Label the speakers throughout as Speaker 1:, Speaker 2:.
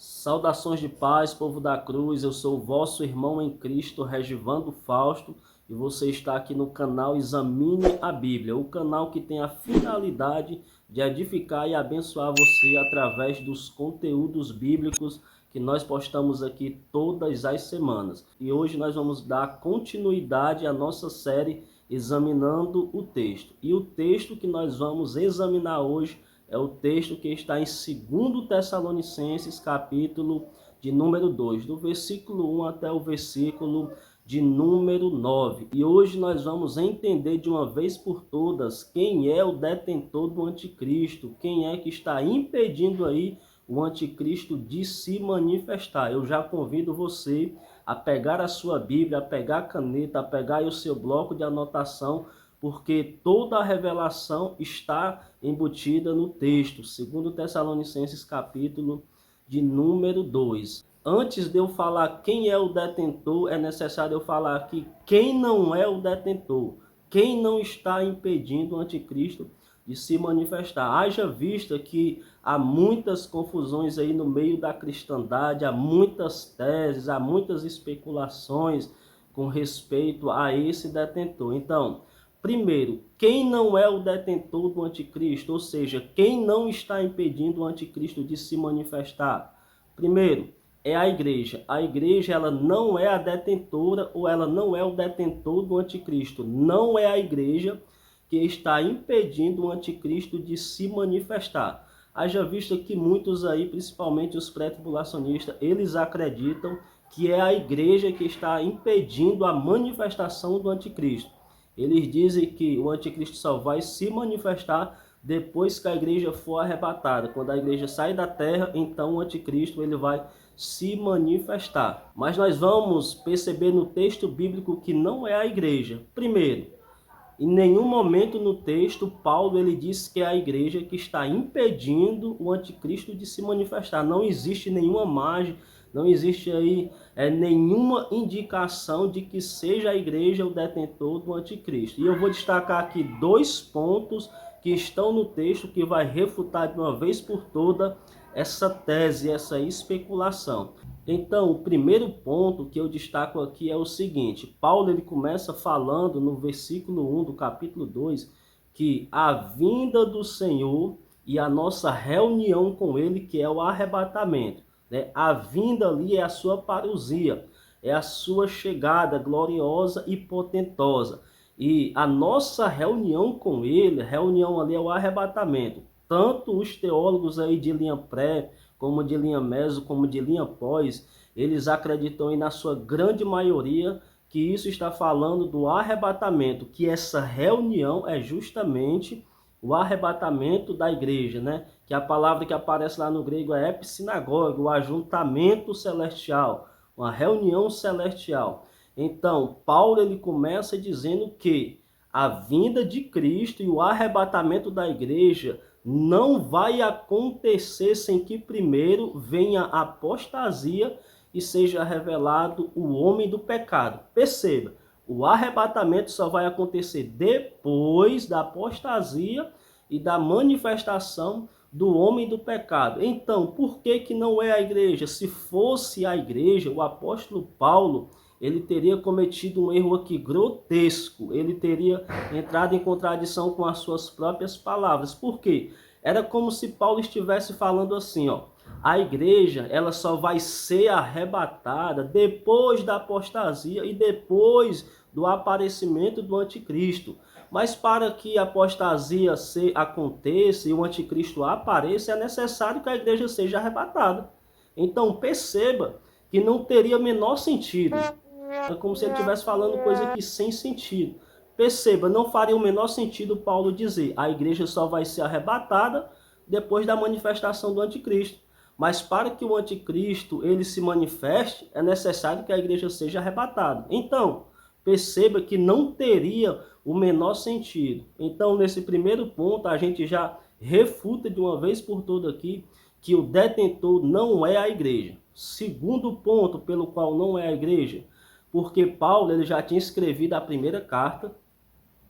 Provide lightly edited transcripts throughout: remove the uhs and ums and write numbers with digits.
Speaker 1: Saudações de paz, povo da cruz, eu sou o vosso irmão em Cristo, Regivando Fausto, e você está aqui no canal Examine a Bíblia, o canal que tem a finalidade de edificar e abençoar você através dos conteúdos bíblicos que nós postamos aqui todas as semanas. E hoje nós vamos dar continuidade à nossa série Examinando o Texto. E o texto que nós vamos examinar hoje é o texto que está em 2 Tessalonicenses, capítulo de número 2, do versículo 1 até o versículo de número 9. E hoje nós vamos entender de uma vez por todas quem é o detentor do anticristo, quem é que está impedindo aí o anticristo de se manifestar. Eu já convido você a pegar a sua Bíblia, a pegar a caneta, a pegar aí o seu bloco de anotação, porque toda a revelação está embutida no texto, 2 Tessalonicenses, capítulo de número 2. Antes de eu falar quem é o detentor, é necessário eu falar aqui quem não é o detentor, quem não está impedindo o anticristo de se manifestar. Haja vista que há muitas confusões aí no meio da cristandade, há muitas teses, há muitas especulações com respeito a esse detentor. Então, primeiro, quem não é o detentor do anticristo, ou seja, quem não está impedindo o anticristo de se manifestar? Primeiro, é a igreja. A igreja, ela não é a detentora ou ela não é o detentor do anticristo. Não é a igreja que está impedindo o anticristo de se manifestar. Haja visto que muitos aí, principalmente os pré-tribulacionistas, eles acreditam que é a igreja que está impedindo a manifestação do anticristo. Eles dizem que o anticristo só vai se manifestar depois que a igreja for arrebatada. Quando a igreja sai da terra, então o anticristo ele vai se manifestar. Mas nós vamos perceber no texto bíblico que não é a igreja. Primeiro, em nenhum momento no texto, Paulo ele diz que é a igreja que está impedindo o anticristo de se manifestar. Não existe nenhuma margem, não existe aí nenhuma indicação de que seja a igreja o detentor do anticristo. E eu vou destacar aqui dois pontos que estão no texto que vai refutar de uma vez por toda essa tese, essa especulação. Então, o primeiro ponto que eu destaco aqui é o seguinte: Paulo ele começa falando no versículo 1 do capítulo 2 que a vinda do Senhor e a nossa reunião com ele, que é o arrebatamento, né? A vinda ali é a sua parousia, é a sua chegada gloriosa e potentosa. E a nossa reunião com ele, reunião ali é o arrebatamento. Tanto os teólogos aí de linha pré, como de linha meso, como de linha pós, eles acreditam aí na sua grande maioria que isso está falando do arrebatamento, que essa reunião é justamente o arrebatamento da igreja, né? Que a palavra que aparece lá no grego é epissinagoga, o ajuntamento celestial, uma reunião celestial. Então, Paulo ele começa dizendo que a vinda de Cristo e o arrebatamento da igreja não vai acontecer sem que primeiro venha a apostasia e seja revelado o homem do pecado. Perceba, o arrebatamento só vai acontecer depois da apostasia e da manifestação do homem do pecado. Então, por que que não é a igreja? Se fosse a igreja, o apóstolo Paulo, ele teria cometido um erro aqui grotesco. Ele teria entrado em contradição com as suas próprias palavras. Por quê? Era como se Paulo estivesse falando assim, ó: a igreja, ela só vai ser arrebatada depois da apostasia e depois do aparecimento do anticristo. Mas para que a apostasia aconteça e o anticristo apareça, é necessário que a igreja seja arrebatada. Então perceba que não teria menor sentido. É como se ele estivesse falando coisa aqui sem sentido. Perceba, não faria o menor sentido Paulo dizer a igreja só vai ser arrebatada depois da manifestação do anticristo. Mas para que o anticristo ele se manifeste, é necessário que a igreja seja arrebatada. Então, perceba que não teria o menor sentido. Então, nesse primeiro ponto, a gente já refuta de uma vez por todas aqui que o detentor não é a igreja. Segundo ponto pelo qual não é a igreja, porque Paulo ele já tinha escrevido a primeira carta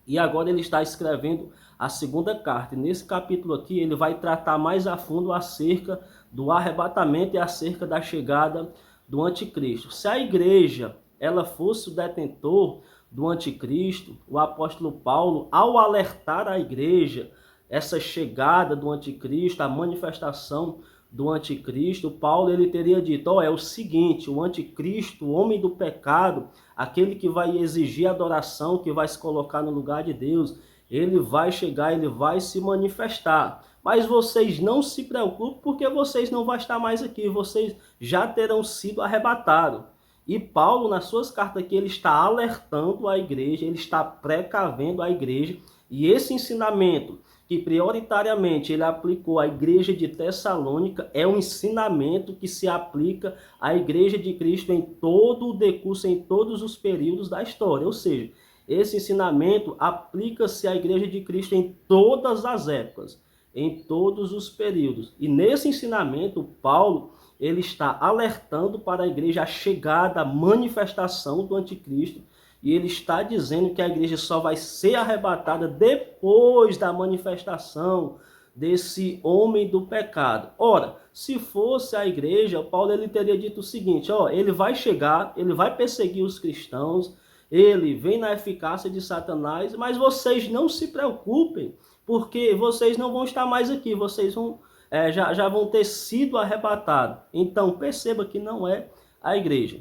Speaker 1: e agora ele está escrevendo a segunda carta. E nesse capítulo aqui ele vai tratar mais a fundo acerca do arrebatamento e acerca da chegada do anticristo. Se a igreja ela fosse o detentor do anticristo, o apóstolo Paulo, ao alertar a igreja essa chegada do anticristo, a manifestação do anticristo, Paulo ele teria dito, é o seguinte, o anticristo, o homem do pecado, aquele que vai exigir adoração, que vai se colocar no lugar de Deus, ele vai chegar, ele vai se manifestar. Mas vocês não se preocupem, porque vocês não vão estar mais aqui, vocês já terão sido arrebatados. E Paulo, nas suas cartas aqui, ele está alertando a igreja, ele está precavendo a igreja, e esse ensinamento que prioritariamente ele aplicou à igreja de Tessalônica é um ensinamento que se aplica à igreja de Cristo em todo o decurso, em todos os períodos da história. Ou seja, esse ensinamento aplica-se à igreja de Cristo em todas as épocas, em todos os períodos. E nesse ensinamento, Paulo ele está alertando para a igreja a chegada, a manifestação do anticristo, e ele está dizendo que a igreja só vai ser arrebatada depois da manifestação desse homem do pecado. Ora, se fosse a igreja, Paulo ele teria dito o seguinte, ele vai chegar, ele vai perseguir os cristãos, ele vem na eficácia de Satanás, mas vocês não se preocupem, porque vocês não vão estar mais aqui, vocês vão, já vão ter sido arrebatados. Então perceba que não é a igreja.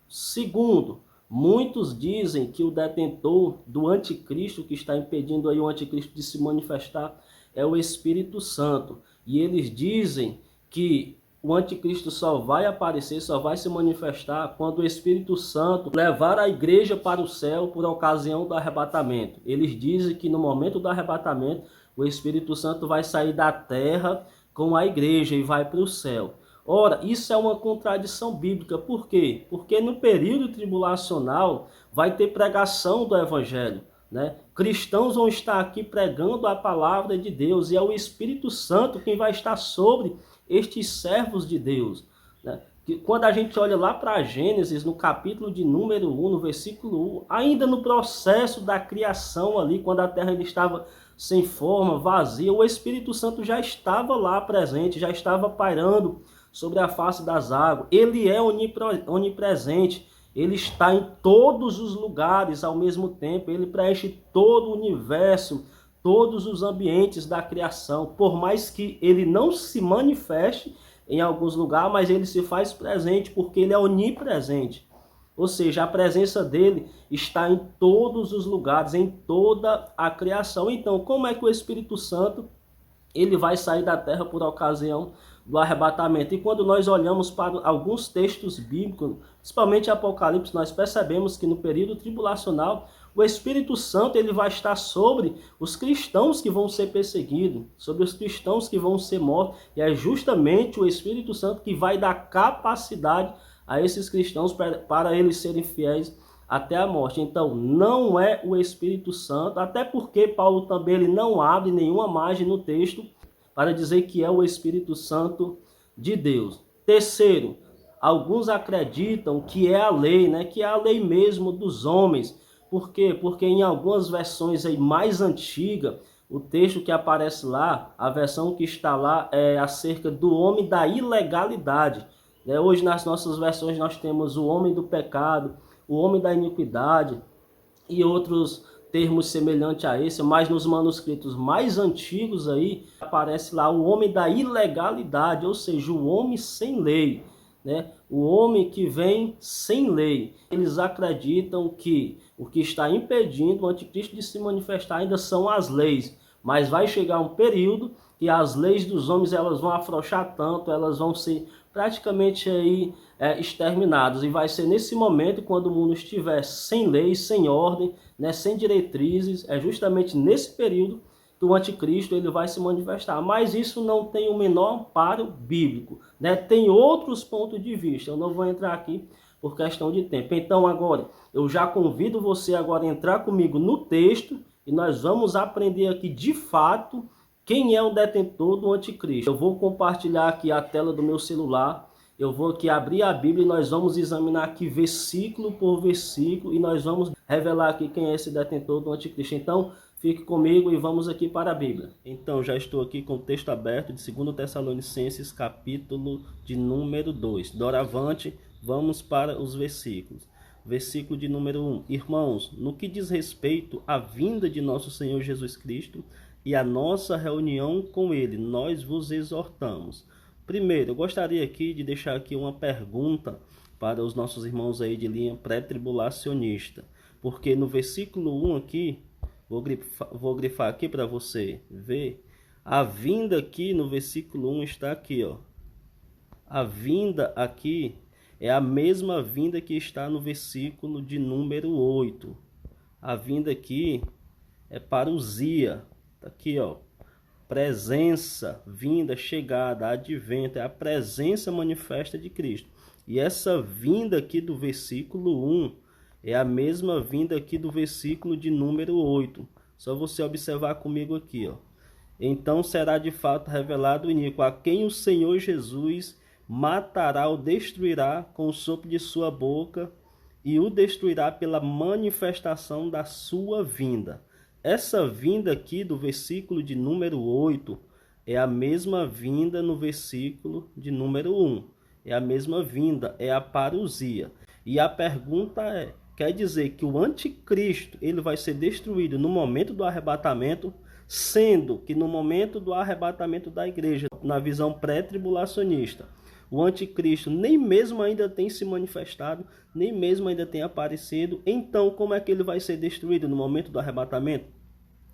Speaker 1: Segundo, muitos dizem que o detentor do anticristo, que está impedindo aí o anticristo de se manifestar, é o Espírito Santo. E eles dizem que o anticristo só vai aparecer, só vai se manifestar quando o Espírito Santo levar a igreja para o céu por ocasião do arrebatamento. Eles dizem que no momento do arrebatamento, o Espírito Santo vai sair da terra com a igreja e vai para o céu. Ora, isso é uma contradição bíblica. Por quê? Porque no período tribulacional vai ter pregação do evangelho, né? Cristãos vão estar aqui pregando a palavra de Deus e é o Espírito Santo quem vai estar sobre estes servos de Deus, né? Que quando a gente olha lá para Gênesis, no capítulo de número 1, no versículo 1, ainda no processo da criação ali, quando a terra ainda estava sem forma, vazia, o Espírito Santo já estava lá presente, já estava pairando sobre a face das águas. Ele é onipresente, ele está em todos os lugares ao mesmo tempo, ele preenche todo o universo, todos os ambientes da criação, por mais que ele não se manifeste em alguns lugares, mas ele se faz presente porque ele é onipresente. Ou seja, a presença dele está em todos os lugares, em toda a criação. Então, como é que o Espírito Santo ele vai sair da terra por ocasião do arrebatamento? E quando nós olhamos para alguns textos bíblicos, principalmente Apocalipse, nós percebemos que no período tribulacional, o Espírito Santo ele vai estar sobre os cristãos que vão ser perseguidos, sobre os cristãos que vão ser mortos, e é justamente o Espírito Santo que vai dar capacidade a esses cristãos para eles serem fiéis até a morte. Então, não é o Espírito Santo, até porque Paulo também ele não abre nenhuma margem no texto para dizer que é o Espírito Santo de Deus. Terceiro, alguns acreditam que é a lei, né? Que é a lei mesmo dos homens. Por quê? Porque em algumas versões aí mais antigas, o texto que aparece lá, a versão que está lá é acerca do homem da ilegalidade. Hoje nas nossas versões nós temos o homem do pecado, o homem da iniquidade e outros termos semelhantes a esse, mas nos manuscritos mais antigos aí aparece lá o homem da ilegalidade, ou seja, o homem sem lei, né? O homem que vem sem lei. Eles acreditam que o que está impedindo o anticristo de se manifestar ainda são as leis, mas vai chegar um período que as leis dos homens elas vão afrouxar tanto, elas vão ser praticamente aí exterminadas, e vai ser nesse momento, quando o mundo estiver sem lei, sem ordem, né, sem diretrizes, é justamente nesse período que o anticristo ele vai se manifestar. Mas isso não tem o menor amparo bíblico, né? Tem outros pontos de vista, eu não vou entrar aqui por questão de tempo. Então agora, eu já convido você agora a entrar comigo no texto, e nós vamos aprender aqui de fato quem é o detentor do anticristo. Eu vou compartilhar aqui a tela do meu celular, eu vou aqui abrir a Bíblia e nós vamos examinar aqui versículo por versículo e nós vamos revelar aqui quem é esse detentor do anticristo. Então, Fique comigo e vamos aqui para a Bíblia. Então, já estou aqui com o texto aberto de 2 Tessalonicenses, capítulo de número 2. Doravante, vamos para os versículos. Versículo de número 1. Irmãos, no que diz respeito à vinda de nosso Senhor Jesus Cristo e à nossa reunião com Ele, nós vos exortamos. Primeiro, eu gostaria aqui de deixar aqui uma pergunta para os nossos irmãos aí de linha pré-tribulacionista. Porque no versículo 1 aqui, vou grifar aqui para você ver. A vinda aqui no versículo 1 está aqui, ó. A vinda aqui é a mesma vinda que está no versículo de número 8. A vinda aqui é parousia. Tá aqui, ó. Presença, vinda, chegada, advento, é a presença manifesta de Cristo. E essa vinda aqui do versículo 1 é a mesma vinda aqui do versículo de número 8. Só você observar comigo aqui, ó. Então será de fato revelado o iníquo, a quem o Senhor Jesus matará ou destruirá com o sopro de sua boca, e o destruirá pela manifestação da sua vinda. Essa vinda aqui do versículo de número 8 é a mesma vinda no versículo de número 1. É a mesma vinda, é a parousia. E a pergunta é, quer dizer que o anticristo ele vai ser destruído no momento do arrebatamento, sendo que no momento do arrebatamento da igreja, na visão pré-tribulacionista, o anticristo nem mesmo ainda tem se manifestado, nem mesmo ainda tem aparecido. Então, como é que ele vai ser destruído no momento do arrebatamento?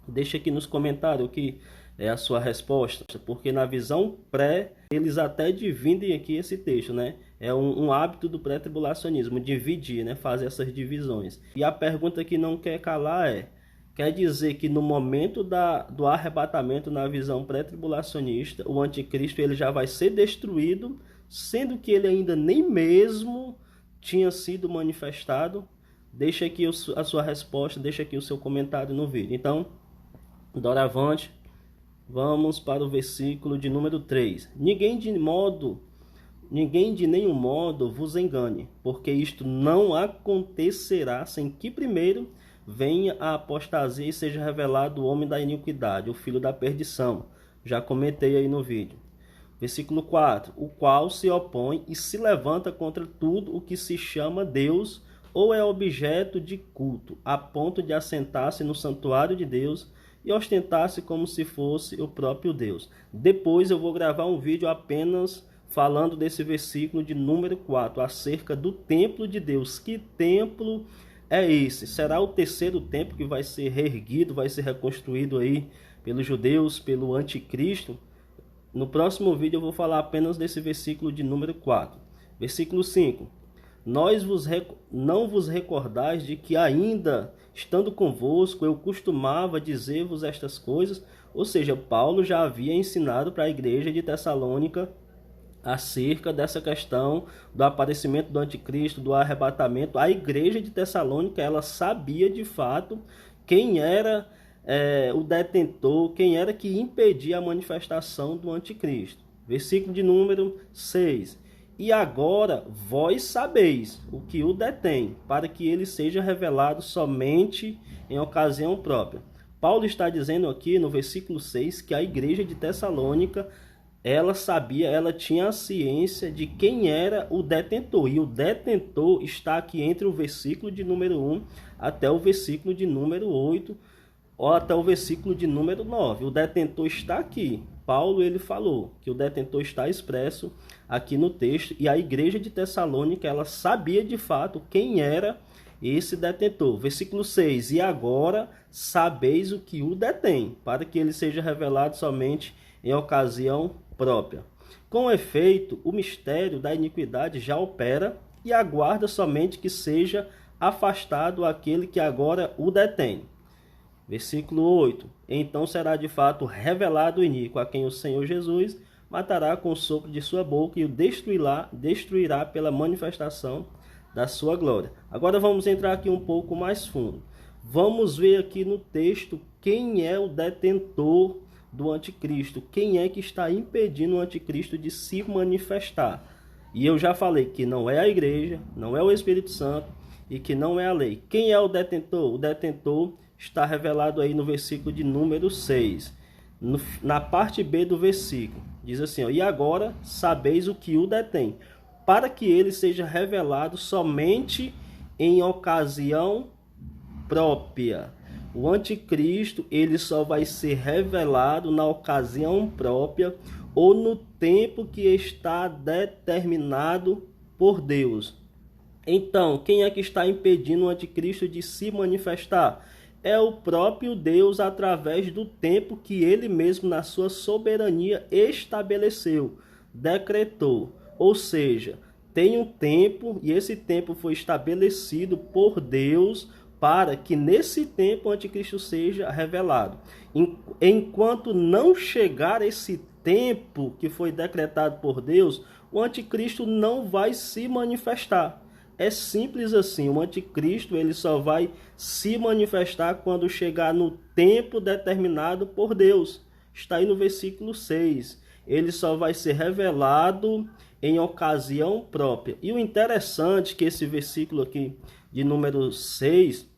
Speaker 1: Deixa aqui nos comentários que é a sua resposta, porque na visão pré, eles até dividem aqui esse texto, né? É um hábito do pré-tribulacionismo, dividir, né? Fazer essas divisões. E a pergunta que não quer calar é, quer dizer que no momento do arrebatamento, na visão pré-tribulacionista, o anticristo ele já vai ser destruído, sendo que ele ainda nem mesmo tinha sido manifestado? Deixa aqui a sua resposta, deixa aqui o seu comentário no vídeo. Então, doravante, vamos para o versículo de número 3. Ninguém de nenhum modo vos engane, porque isto não acontecerá sem que primeiro venha a apostasia e seja revelado o homem da iniquidade, o filho da perdição. Já comentei aí no vídeo. Versículo 4. O qual se opõe e se levanta contra tudo o que se chama Deus ou é objeto de culto, a ponto de assentar-se no santuário de Deus e ostentar-se como se fosse o próprio Deus. Depois eu vou gravar um vídeo apenas falando desse versículo de número 4, acerca do templo de Deus. Que templo é esse? Será o terceiro templo que vai ser reerguido, vai ser reconstruído aí pelos judeus, pelo anticristo? No próximo vídeo eu vou falar apenas desse versículo de número 4. Versículo 5. Não vos recordais de que ainda estando convosco eu costumava dizer-vos estas coisas? Ou seja, Paulo já havia ensinado para a igreja de Tessalônica acerca dessa questão do aparecimento do anticristo, do arrebatamento. A igreja de Tessalônica ela sabia de fato quem era o detentor, quem era que impedia a manifestação do anticristo. Versículo de número 6. E agora vós sabeis o que o detém, para que ele seja revelado somente em ocasião própria. Paulo está dizendo aqui no versículo 6 que a igreja de Tessalônica, ela sabia, ela tinha a ciência de quem era o detentor. E o detentor está aqui entre o versículo de número 1 até o versículo de número 8, ou até o versículo de número 9. O detentor está aqui. Paulo ele falou que o detentor está expresso aqui no texto, e a igreja de Tessalônica ela sabia de fato quem era esse detentor. Versículo 6. E agora sabeis o que o detém, para que ele seja revelado somente em ocasião própria. Com efeito, o mistério da iniquidade já opera e aguarda somente que seja afastado aquele que agora o detém. Versículo 8. Então será de fato revelado o iníquo, a quem o Senhor Jesus matará com o sopro de sua boca e o destruirá pela manifestação da sua glória. Agora vamos entrar aqui um pouco mais fundo. Vamos ver aqui no texto quem é o detentor do anticristo, quem é que está impedindo o anticristo de se manifestar. E eu já falei que não é a igreja, não é o Espírito Santo e que não é a lei. Quem é o detentor? O detentor está revelado aí no versículo de número 6. Na parte B do versículo, diz assim, ó, e agora sabeis o que o detém, para que ele seja revelado somente em ocasião própria. O anticristo, ele só vai ser revelado na ocasião própria ou no tempo que está determinado por Deus. Então, quem é que está impedindo o anticristo de se manifestar? É o próprio Deus, através do tempo que ele mesmo, na sua soberania, estabeleceu, decretou. Ou seja, tem um tempo, e esse tempo foi estabelecido por Deus para que nesse tempo o anticristo seja revelado. Enquanto não chegar esse tempo que foi decretado por Deus, o anticristo não vai se manifestar. É simples assim, o anticristo ele só vai se manifestar quando chegar no tempo determinado por Deus. Está aí no versículo 6. Ele só vai ser revelado em ocasião própria. E o interessante é que esse versículo aqui de número 6,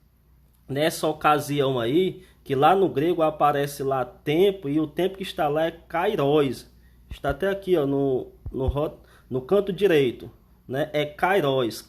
Speaker 1: nessa ocasião aí, que lá no grego aparece lá tempo, e o tempo que está lá é kairos. Está até aqui ó, no canto direito. Né? É kairos.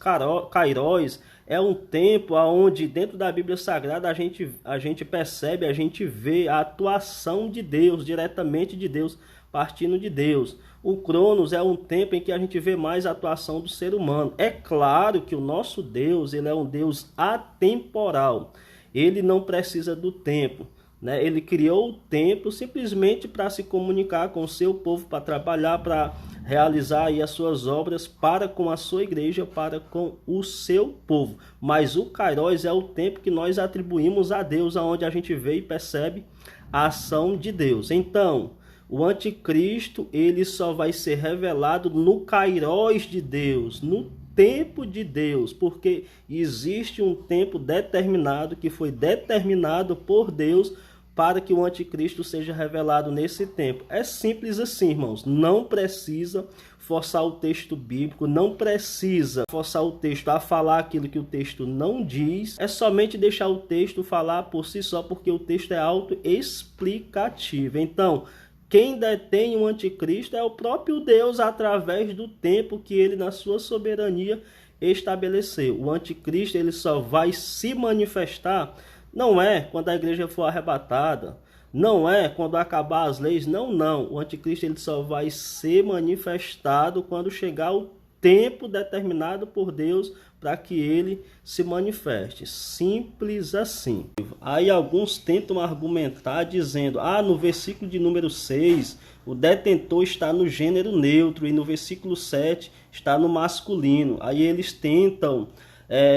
Speaker 1: Kairos é um tempo onde dentro da Bíblia Sagrada a gente percebe, a gente vê a atuação de Deus, diretamente de Deus, partindo de Deus. O Cronos é um tempo em que a gente vê mais a atuação do ser humano. É claro que o nosso Deus, ele é um Deus atemporal. Ele não precisa do tempo. Né? Ele criou o tempo simplesmente para se comunicar com o seu povo, para trabalhar, para realizar aí as suas obras para com a sua igreja, para com o seu povo. Mas o Kairos é o tempo que nós atribuímos a Deus, aonde a gente vê e percebe a ação de Deus. Então, o anticristo ele só vai ser revelado no Kairos de Deus, no tempo de Deus, porque existe um tempo determinado que foi determinado por Deus para que o anticristo seja revelado nesse tempo. É simples assim, irmãos. Não precisa forçar o texto bíblico, não precisa forçar o texto a falar aquilo que o texto não diz. É somente deixar o texto falar por si só, porque o texto é autoexplicativo. Então, quem detém o anticristo é o próprio Deus através do tempo que ele, na sua soberania, estabeleceu. O anticristo ele só vai se manifestar. Não é quando a igreja for arrebatada, não é quando acabar as leis, não. O anticristo ele só vai ser manifestado quando chegar o tempo determinado por Deus para que ele se manifeste. Simples assim. Aí alguns tentam argumentar dizendo, no versículo de número 6, o detentor está no gênero neutro e no versículo 7 está no masculino. Aí eles tentam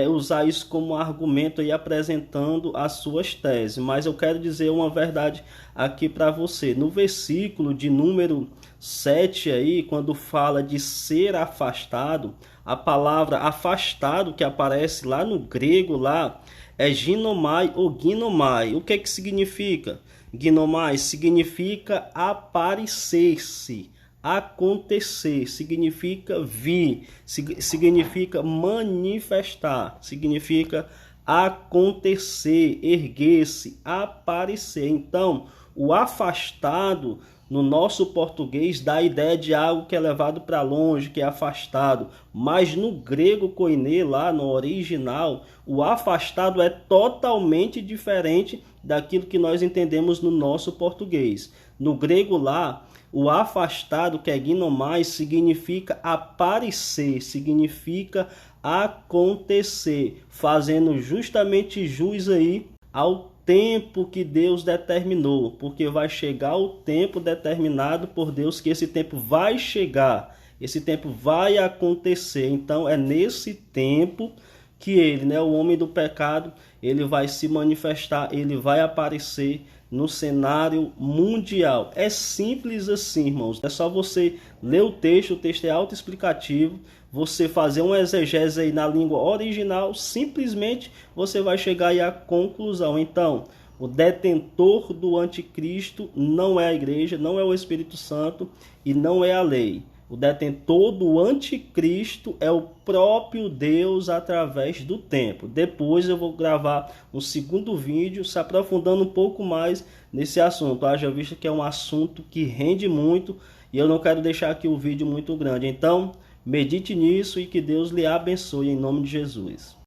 Speaker 1: usar isso como argumento e apresentando as suas teses. Mas eu quero dizer uma verdade aqui para você. No versículo de número 7 aí, quando fala de ser afastado, a palavra afastado que aparece lá no grego lá é ginomai ou ginomai. O que que significa? Ginomai significa aparecer-se. Acontecer, significa vir, significa manifestar, significa acontecer, erguer-se, aparecer. Então, o afastado no nosso português dá a ideia de algo que é levado para longe, que é afastado. Mas no grego koiné, lá no original, o afastado é totalmente diferente daquilo que nós entendemos no nosso português. No grego lá, o afastado, que é ginomai, significa aparecer, significa acontecer, fazendo justamente jus aí ao tempo que Deus determinou, porque vai chegar o tempo determinado por Deus, que esse tempo vai chegar, esse tempo vai acontecer. Então é nesse tempo que ele, o homem do pecado, ele vai se manifestar, ele vai aparecer no cenário mundial. É simples assim, irmãos. É só você ler o texto é autoexplicativo, você fazer uma exegese aí na língua original, simplesmente você vai chegar aí à conclusão. Então, o detentor do anticristo não é a igreja, não é o Espírito Santo e não é a lei. o detentor do anticristo é o próprio Deus através do tempo. Depois eu vou gravar um segundo vídeo se aprofundando um pouco mais nesse assunto. Haja vista que é um assunto que rende muito e eu não quero deixar aqui o vídeo muito grande. Então, medite nisso e que Deus lhe abençoe em nome de Jesus.